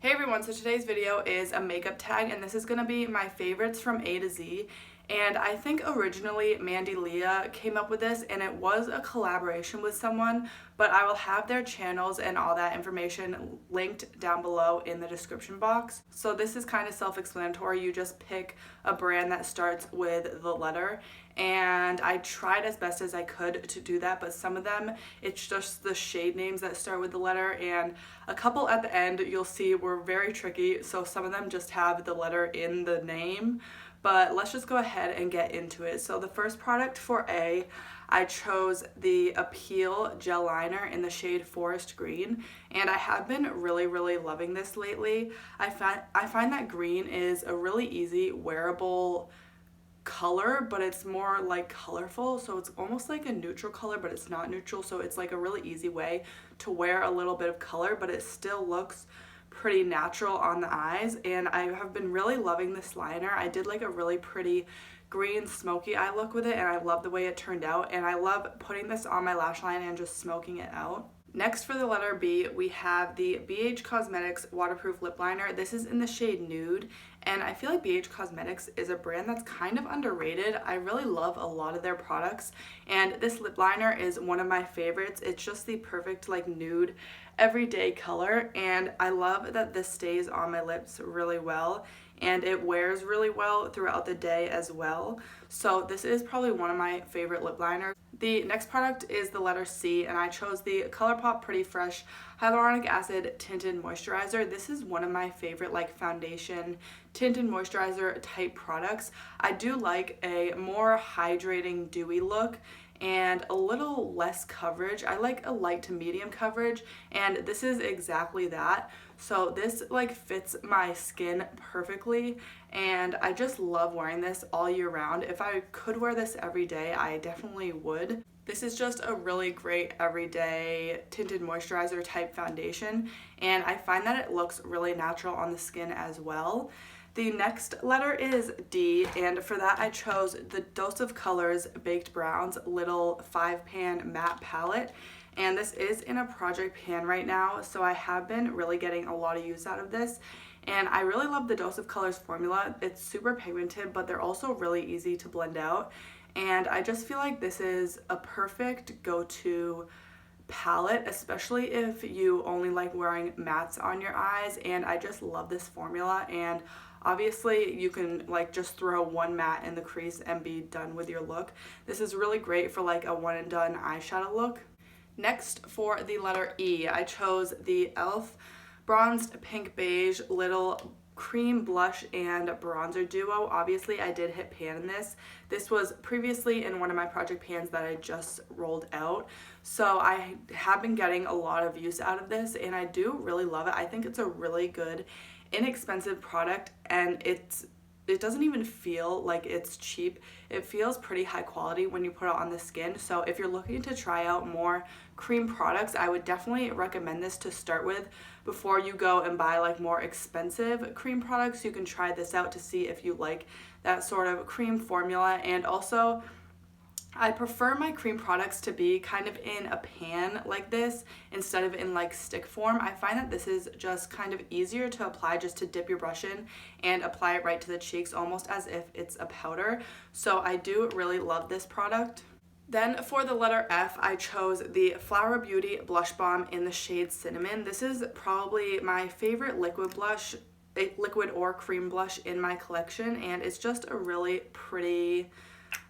Hey everyone, so today's video is a makeup tag and this is going to be my favorites from A to Z. And I think originally Mandy Leah came up with this and it was a collaboration with someone, but I will have their channels and all that information linked down below in the description box. So this is kind of self-explanatory. You just pick a brand that starts with the letter, and I tried as best as I could to do that, but some of them it's just the shade names that start with the letter, and a couple at the end you'll see were very tricky, so some of them just have the letter in the name. But let's just go ahead and get into it. So the first product for A, I chose the Appeal Gel Liner in the shade Forest Green, and I have been really loving this lately. I find that green is a really easy wearable color, but it's more like colorful, so it's almost like a neutral color, but it's not neutral, so it's like a really easy way to wear a little bit of color, but it still looks pretty natural on the eyes. And I have been really loving this liner. I did like a really pretty green smoky eye look with it, and I love the way it turned out, and I love putting this on my lash line and just smoking it out. Next, for the letter B, we have the BH Cosmetics Waterproof Lip Liner. This is in the shade Nude, and I feel like BH Cosmetics is a brand that's kind of underrated. I really love a lot of their products, and this lip liner is one of my favorites. It's just the perfect like nude everyday color, and I love that this stays on my lips really well, and it wears really well throughout the day as well. So this is probably one of my favorite lip liners. The next product is the letter C, and I chose the ColourPop Pretty Fresh Hyaluronic Acid Tinted Moisturizer. This is one of my favorite like foundation tinted moisturizer type products. I do like a more hydrating dewy look and a little less coverage. I like a light to medium coverage, and this is exactly that. So this like fits my skin perfectly, and I just love wearing this all year round. If I could wear this every day, I definitely would. This is just a really great everyday tinted moisturizer type foundation, and I find that it looks really natural on the skin as well. The next letter is D, and for that I chose the Dose of Colors Baked Browns Little 5-Pan Matte Palette. And this is in a project pan right now, so I have been really getting a lot of use out of this. And I really love the Dose of Colors formula. It's super pigmented, but they're also really easy to blend out. And I just feel like this is a perfect go-to palette, especially if you only like wearing mattes on your eyes. And I just love this formula, and obviously you can like just throw one matte in the crease and be done with your look. This is really great for like a one and done eyeshadow look. Next, for the letter E, I chose the e.l.f. Bronzed Pink Beige Little Cream Blush and Bronzer Duo. Obviously I did hit pan in this. This was previously in one of my project pans that I just rolled out, so I have been getting a lot of use out of this, and I do really love it. I think it's a really good, inexpensive product, and it doesn't even feel like it's cheap. It feels pretty high quality when you put it on the skin. So if you're looking to try out more cream products, I would definitely recommend this to start with before you go and buy like more expensive cream products. You can try this out to see if you like that sort of cream formula. And also, I prefer my cream products to be kind of in a pan like this instead of in like stick form. I find that this is just kind of easier to apply, just to dip your brush in and apply it right to the cheeks, almost as if it's a powder. So I do really love this product. Then for the letter F, I chose the Flower Beauty Blush Balm in the shade Cinnamon. This is probably my favorite liquid blush, liquid or cream blush in my collection, and it's just a really pretty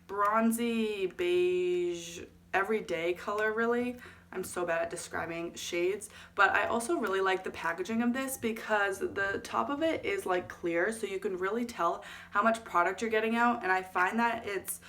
bronzy beige everyday color. Really, I'm so bad at describing shades, but I also really like the packaging of this because the top of it is like clear, so you can really tell how much product you're getting out, and I find that it's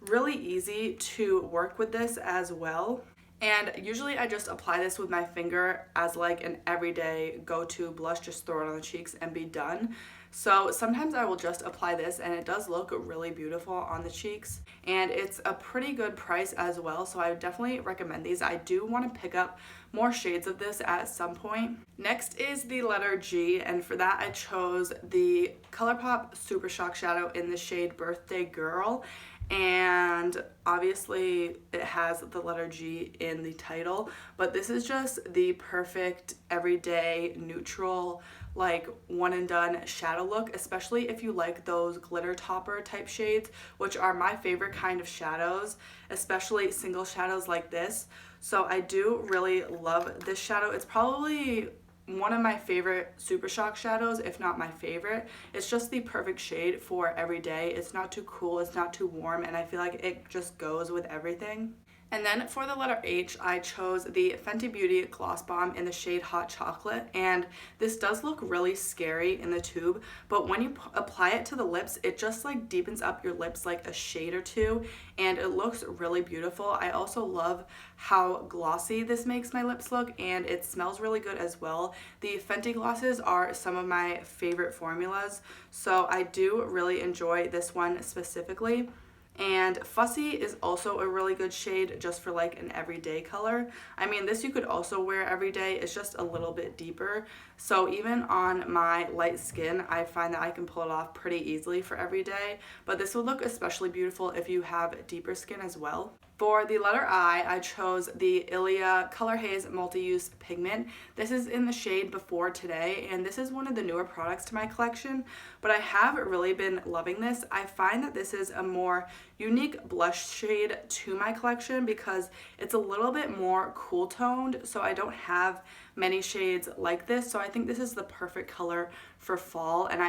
really easy to work with this as well. And usually I just apply this with my finger as like an everyday go-to blush, just throw it on the cheeks and be done. So sometimes I will just apply this, and it does look really beautiful on the cheeks, and it's a pretty good price as well, so I would definitely recommend these. I do want to pick up more shades of this at some point. Next is the letter G, and for that I chose the ColourPop Super Shock Shadow in the shade Birthday Girl. And obviously it has the letter G in the title, but this is just the perfect everyday neutral like one and done shadow look, especially if you like those glitter topper type shades, which are my favorite kind of shadows, especially single shadows like this. So I do really love this shadow. It's probably one of my favorite Super Shock shadows, if not my favorite. It's just the perfect shade for every day. It's not too cool, it's not too warm, and I feel like it just goes with everything. And then for the letter H, I chose the Fenty Beauty Gloss Bomb in the shade Hot Chocolate. And this does look really scary in the tube, but when you apply it to the lips, it just like deepens up your lips like a shade or two, and it looks really beautiful. I also love how glossy this makes my lips look, and it smells really good as well. The Fenty glosses are some of my favorite formulas, so I do really enjoy this one specifically. And Fussy is also a really good shade just for like an everyday color. I mean, this you could also wear every day. It's just a little bit deeper. So even on my light skin, I find that I can pull it off pretty easily for every day. But this would look especially beautiful if you have deeper skin as well. For the letter I chose the Ilia Color Haze Multi-Use Pigment. This is in the shade Before Today, and this is one of the newer products to my collection, but I have really been loving this. I find that this is a more unique blush shade to my collection because it's a little bit more cool toned, so I don't have many shades like this, so I think this is the perfect color for fall. And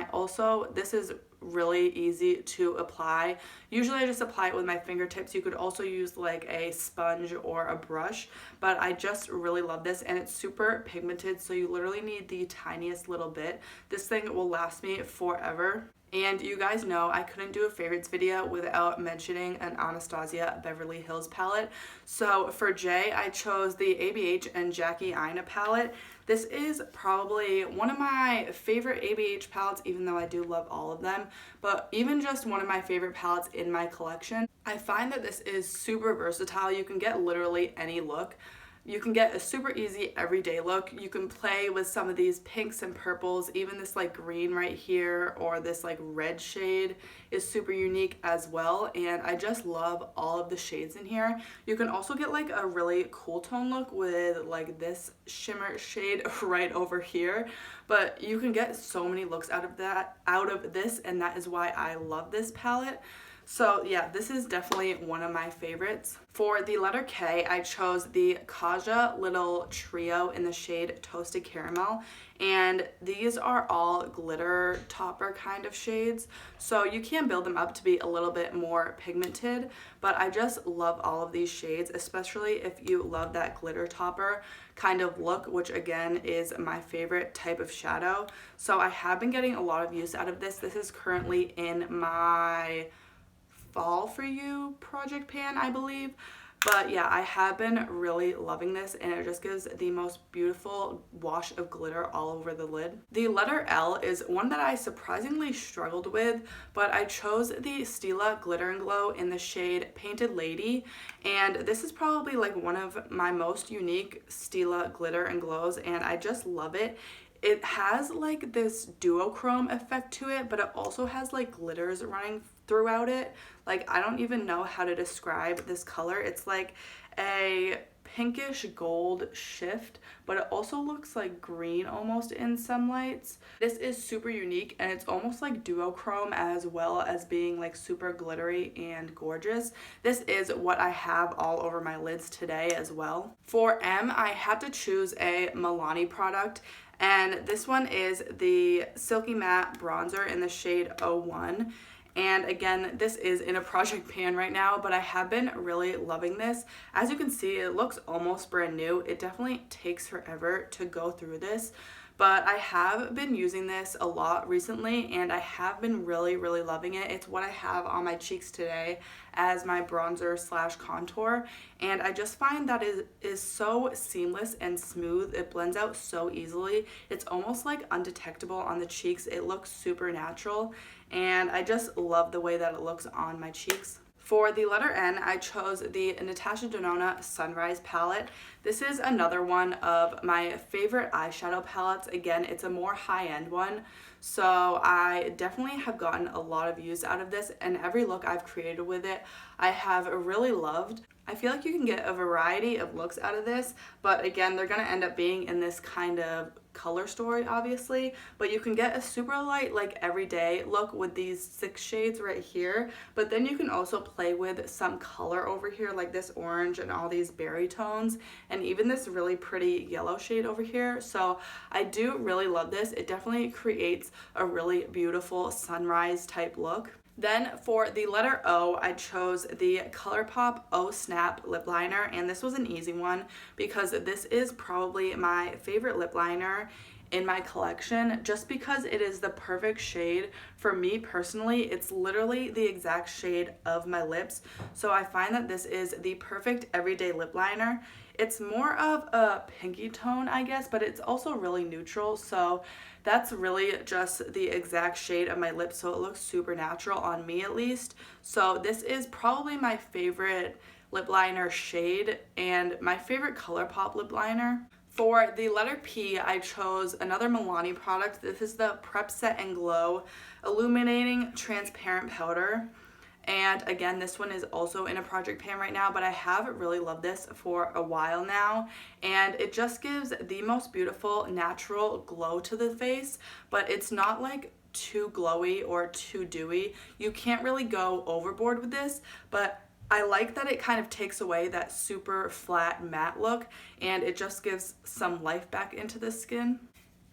this is really easy to apply. Usually I just apply it with my fingertips. You could also use like a sponge or a brush, but I just really love this, and it's super pigmented, so you literally need the tiniest little bit. This thing will last me forever. And you guys know I couldn't do a favorites video without mentioning an Anastasia Beverly Hills palette. So for J, I chose the ABH and Jackie Aina palette. This is probably one of my favorite ABH palettes, even though I do love all of them, but even just one of my favorite palettes in my collection. I find that this is super versatile. You can get literally any look. You can get a super easy everyday look. You can play with some of these pinks and purples. Even this like green right here or this like red shade is super unique as well. And I just love all of the shades in here. You can also get like a really cool tone look with like this shimmer shade right over here. But you can get so many looks out of this, and that is why I love this palette. So yeah, this is definitely one of my favorites. For the letter K, I chose the Kaja Little Trio in the shade Toasted Caramel, and these are all glitter topper kind of shades, so you can build them up to be a little bit more pigmented, but I just love all of these shades, especially if you love that glitter topper kind of look, which again is my favorite type of shadow. So I have been getting a lot of use out of this. This is currently in my Fall For You project pan, I believe. But yeah, I have been really loving this, and it just gives the most beautiful wash of glitter all over the lid. The letter L is one that I surprisingly struggled with, but I chose the Stila Glitter and Glow in the shade Painted Lady, and this is probably like one of my most unique Stila glitter and glows, and I just love it. It has like this duochrome effect to it, but it also has like glitters running throughout it. Like, I don't even know how to describe this color. It's like a pinkish gold shift, but it also looks like green almost in some lights. This is super unique, and it's almost like duochrome as well as being like super glittery and gorgeous. This is what I have all over my lids today as well. For M, I had to choose a Milani product, and this one is the Silky Matte Bronzer in the shade 01. And again, this is in a project pan right now, but I have been really loving this. As you can see, it looks almost brand new. It definitely takes forever to go through this, but I have been using this a lot recently, and I have been really loving it. It's what I have on my cheeks today as my bronzer slash contour, and I just find that it is so seamless and smooth. It blends out so easily. It's almost like undetectable on the cheeks. It looks super natural, and I just love the way that it looks on my cheeks. For the letter N, I chose the Natasha Denona Sunrise palette. This is another one of my favorite eyeshadow palettes. Again, it's a more high-end one, so I definitely have gotten a lot of use out of this, and every look I've created with it, I have really loved. I feel like you can get a variety of looks out of this, but again, they're going to end up being in this kind of color story, obviously, but you can get a super light, like everyday look with these 6 shades right here, but then you can also play with some color over here, like this orange and all these berry tones, and even this really pretty yellow shade over here. So I do really love this. It definitely creates a really beautiful sunrise type look. Then for the letter O, I chose the ColourPop Oh Snap lip liner, and this was an easy one because this is probably my favorite lip liner in my collection, just because it is the perfect shade for me personally. It's literally the exact shade of my lips, so I find that this is the perfect everyday lip liner. It's more of a pinky tone, I guess, but it's also really neutral, so that's really just the exact shade of my lips, so it looks super natural on me at least. So this is probably my favorite lip liner shade and my favorite ColourPop lip liner. For the letter P, I chose another Milani product. This is the Prep Set and Glow Illuminating Transparent Powder. And again, this one is also in a project pan right now, but I have really loved this for a while now, and it just gives the most beautiful natural glow to the face, but it's not like too glowy or too dewy. You can't really go overboard with this, but I like that it kind of takes away that super flat matte look, and it just gives some life back into the skin.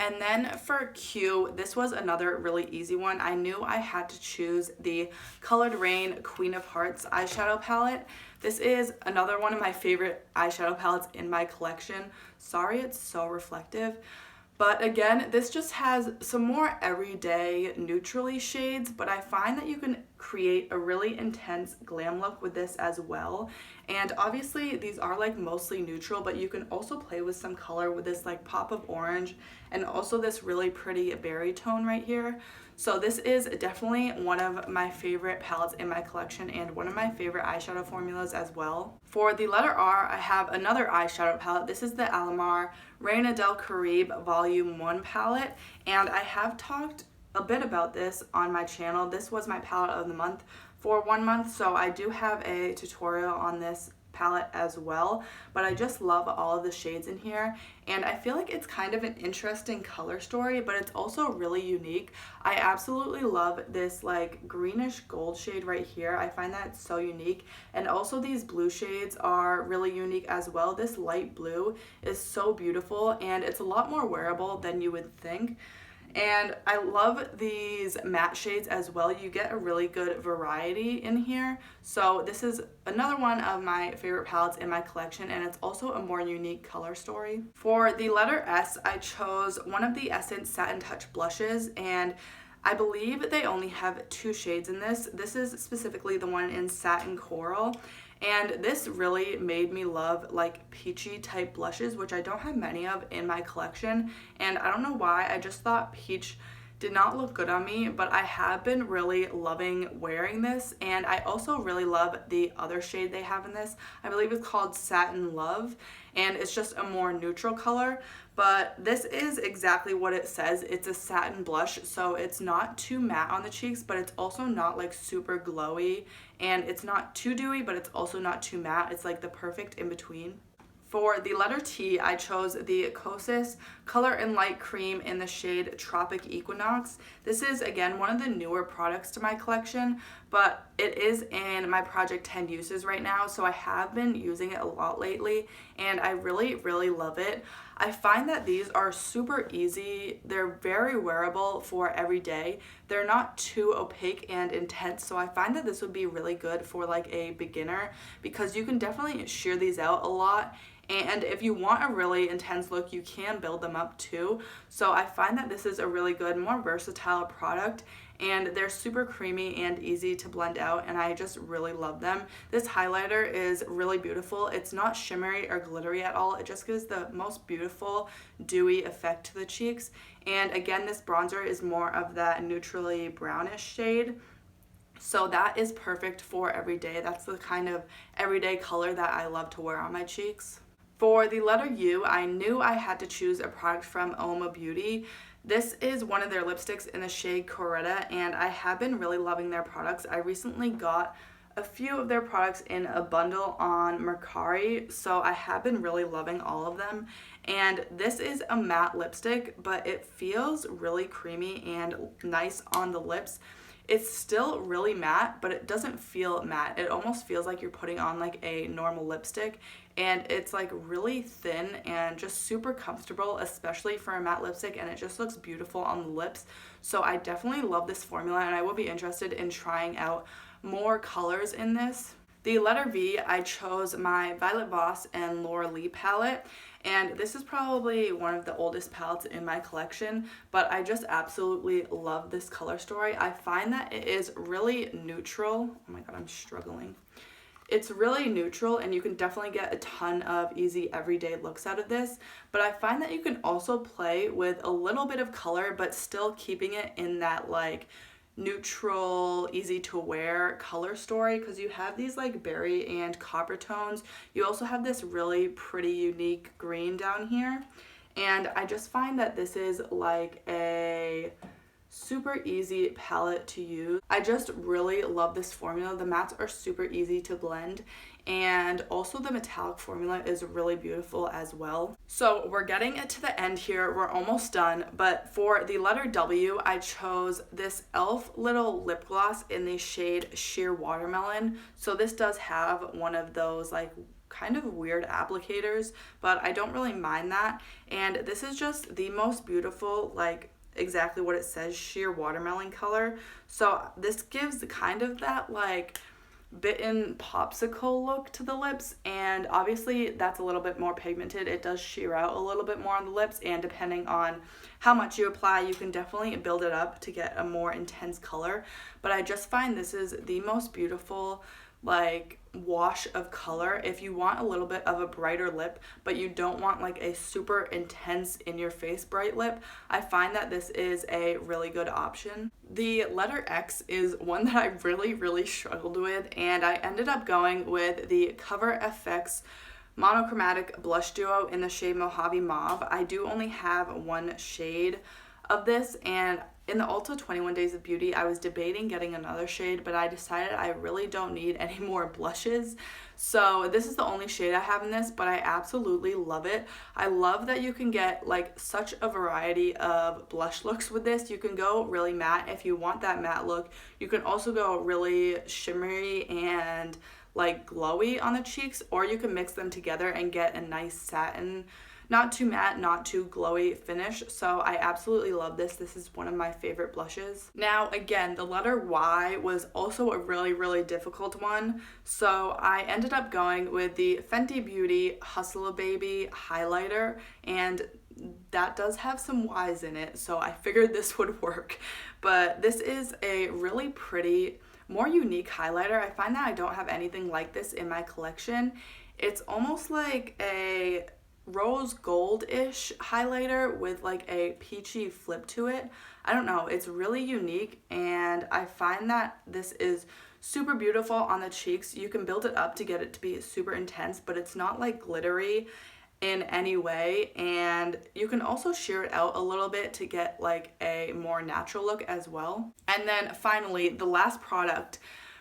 And then for Q, this was another really easy one. I knew I had to choose the Colored Rain Queen of Hearts eyeshadow palette. This is another one of my favorite eyeshadow palettes in my collection. Sorry, it's so reflective. But again, this just has some more everyday neutrally shades, but I find that you can create a really intense glam look with this as well. And obviously these are like mostly neutral, but you can also play with some color with this like pop of orange and also this really pretty berry tone right here. So this is definitely one of my favorite palettes in my collection and one of my favorite eyeshadow formulas as well. For the letter R, I have another eyeshadow palette. This is the Alamar Reina del Caribe Volume 1 palette, and I have talked a bit about this on my channel. This was my palette of the month for 1 month, so I do have a tutorial on this palette as well, but I just love all of the shades in here, and I feel like it's kind of an interesting color story, but it's also really unique. I absolutely love this like greenish gold shade right here. I find that it's so unique, and also these blue shades are really unique as well. This light blue is so beautiful, and it's a lot more wearable than you would think. And I love these matte shades as well. You get a really good variety in here. So this is another one of my favorite palettes in my collection, and it's also a more unique color story. For the letter S, I chose one of the Essence Satin Touch blushes, and I believe they only have 2 shades in this. This is specifically the one in Satin Coral. And this really made me love like peachy type blushes, which I don't have many of in my collection. And I don't know why, I just thought peach did not look good on me, but I have been really loving wearing this. And I also really love the other shade they have in this. I believe it's called Satin Love, and it's just a more neutral color. But this is exactly what it says. It's a satin blush, so it's not too matte on the cheeks, but it's also not like super glowy, and it's not too dewy, but it's also not too matte. It's like the perfect in between. For the letter T, I chose the Kosas Color and Light Cream in the shade Tropic Equinox. This is, again, one of the newer products to my collection, but it is in my Project 10 uses right now, so I have been using it a lot lately, and I really, really love it. I find that these are super easy. They're very wearable for every day. They're not too opaque and intense, so I find that this would be really good for like a beginner because you can definitely sheer these out a lot. And if you want a really intense look, you can build them up too. So I find that this is a really good, more versatile product, and they're super creamy and easy to blend out, and I just really love them. This highlighter is really beautiful. It's not shimmery or glittery at all. It just gives the most beautiful dewy effect to the cheeks. And again, this bronzer is more of that neutrally brownish shade. So that is perfect for every day. That's the kind of everyday color that I love to wear on my cheeks. For the letter U, I knew I had to choose a product from Oma Beauty. This is one of their lipsticks in the shade Coretta, and I have been really loving their products. I recently got a few of their products in a bundle on Mercari, so I have been really loving all of them. And this is a matte lipstick, but it feels really creamy and nice on the lips. It's still really matte, but it doesn't feel matte. It almost feels like you're putting on like a normal lipstick, and it's like really thin and just super comfortable, especially for a matte lipstick, and it just looks beautiful on the lips. So I definitely love this formula, and I will be interested in trying out more colors in this. The letter V, I chose my Violet Voss and Laura Lee palette, and this is probably one of the oldest palettes in my collection, but I just absolutely love this color story. I find that it is really neutral. Oh my god, I'm struggling. It's really neutral, and you can definitely get a ton of easy everyday looks out of this, but I find that you can also play with a little bit of color but still keeping it in that like neutral, easy to wear color story, because you have these like berry and copper tones. You also have this really pretty unique green down here, and I just find that this is like a super easy palette to use. I just really love this formula. The mattes are super easy to blend, and also the metallic formula is really beautiful as well. So we're getting it to the end here. We're almost done, but for the letter W, I chose this e.l.f. little lip gloss in the shade Sheer Watermelon. So this does have one of those like kind of weird applicators, but I don't really mind that. And this is just the most beautiful, like exactly what it says, sheer watermelon color. So this gives kind of that like bitten popsicle look to the lips, and obviously that's a little bit more pigmented. It does sheer out a little bit more on the lips, and depending on how much you apply, you can definitely build it up to get a more intense color. But I just find this is the most beautiful like wash of color if you want a little bit of a brighter lip but you don't want like a super intense in your face bright lip. I find that this is a really good option. The letter X is one that I really struggled with, and I ended up going with the Cover FX monochromatic blush duo in the shade Mojave Mauve. I do only have one shade of this, and in the Ulta 21 Days of Beauty, I was debating getting another shade, but I decided I really don't need any more blushes. So this is the only shade I have in this, but I absolutely love it. I love that you can get like such a variety of blush looks with this. You can go really matte if you want that matte look. You can also go really shimmery and like glowy on the cheeks, or you can mix them together and get a nice satin, not too matte, not too glowy finish. So I absolutely love this. This is one of my favorite blushes. Now again, the letter Y was also a really difficult one. So I ended up going with the Fenty Beauty Hustle a Baby highlighter, and that does have some Y's in it, so I figured this would work. But this is a really pretty, more unique highlighter. I find that I don't have anything like this in my collection. It's almost like a rose gold-ish highlighter with like a peachy flip to it. I don't know, it's really unique, and I find that this is super beautiful on the cheeks. You can build it up to get it to be super intense, but it's not like glittery in any way, and you can also sheer it out a little bit to get like a more natural look as well. And then finally, the last product,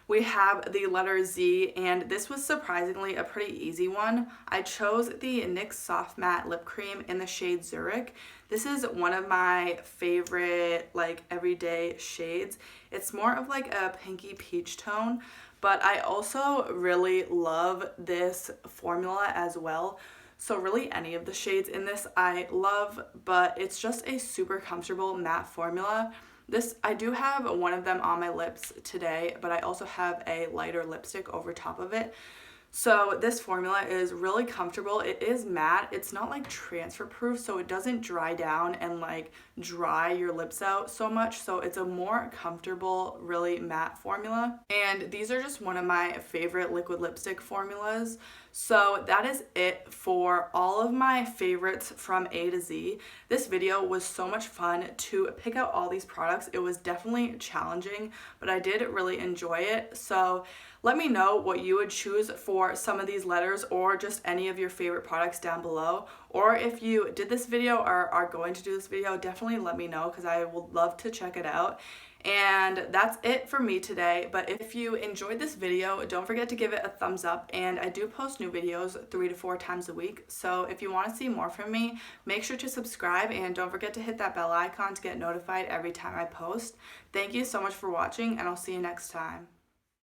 we have the letter Z, and this was surprisingly a pretty easy one. I chose the NYX Soft Matte Lip Cream in the shade Zurich. This is one of my favorite like everyday shades. It's more of like a pinky peach tone, but I also really love this formula as well. So really any of the shades in this I love, but it's just a super comfortable matte formula. This, I do have one of them on my lips today, but I also have a lighter lipstick over top of it. So this formula is really comfortable. It is matte. It's not like transfer proof, so it doesn't dry down and like dry your lips out so much. So it's a more comfortable, really matte formula. And these are just one of my favorite liquid lipstick formulas. So that is it for all of my favorites from A to Z. This video was so much fun to pick out all these products. It was definitely challenging, but I did really enjoy it. So let me know what you would choose for some of these letters, or just any of your favorite products down below. Or if you did this video or are going to do this video, definitely let me know, because I would love to check it out. And that's it for me today. But if you enjoyed this video, don't forget to give it a thumbs up. And I do post new videos 3 to 4 times a week. So if you want to see more from me, make sure to subscribe and don't forget to hit that bell icon to get notified every time I post. Thank you so much for watching, and I'll see you next time.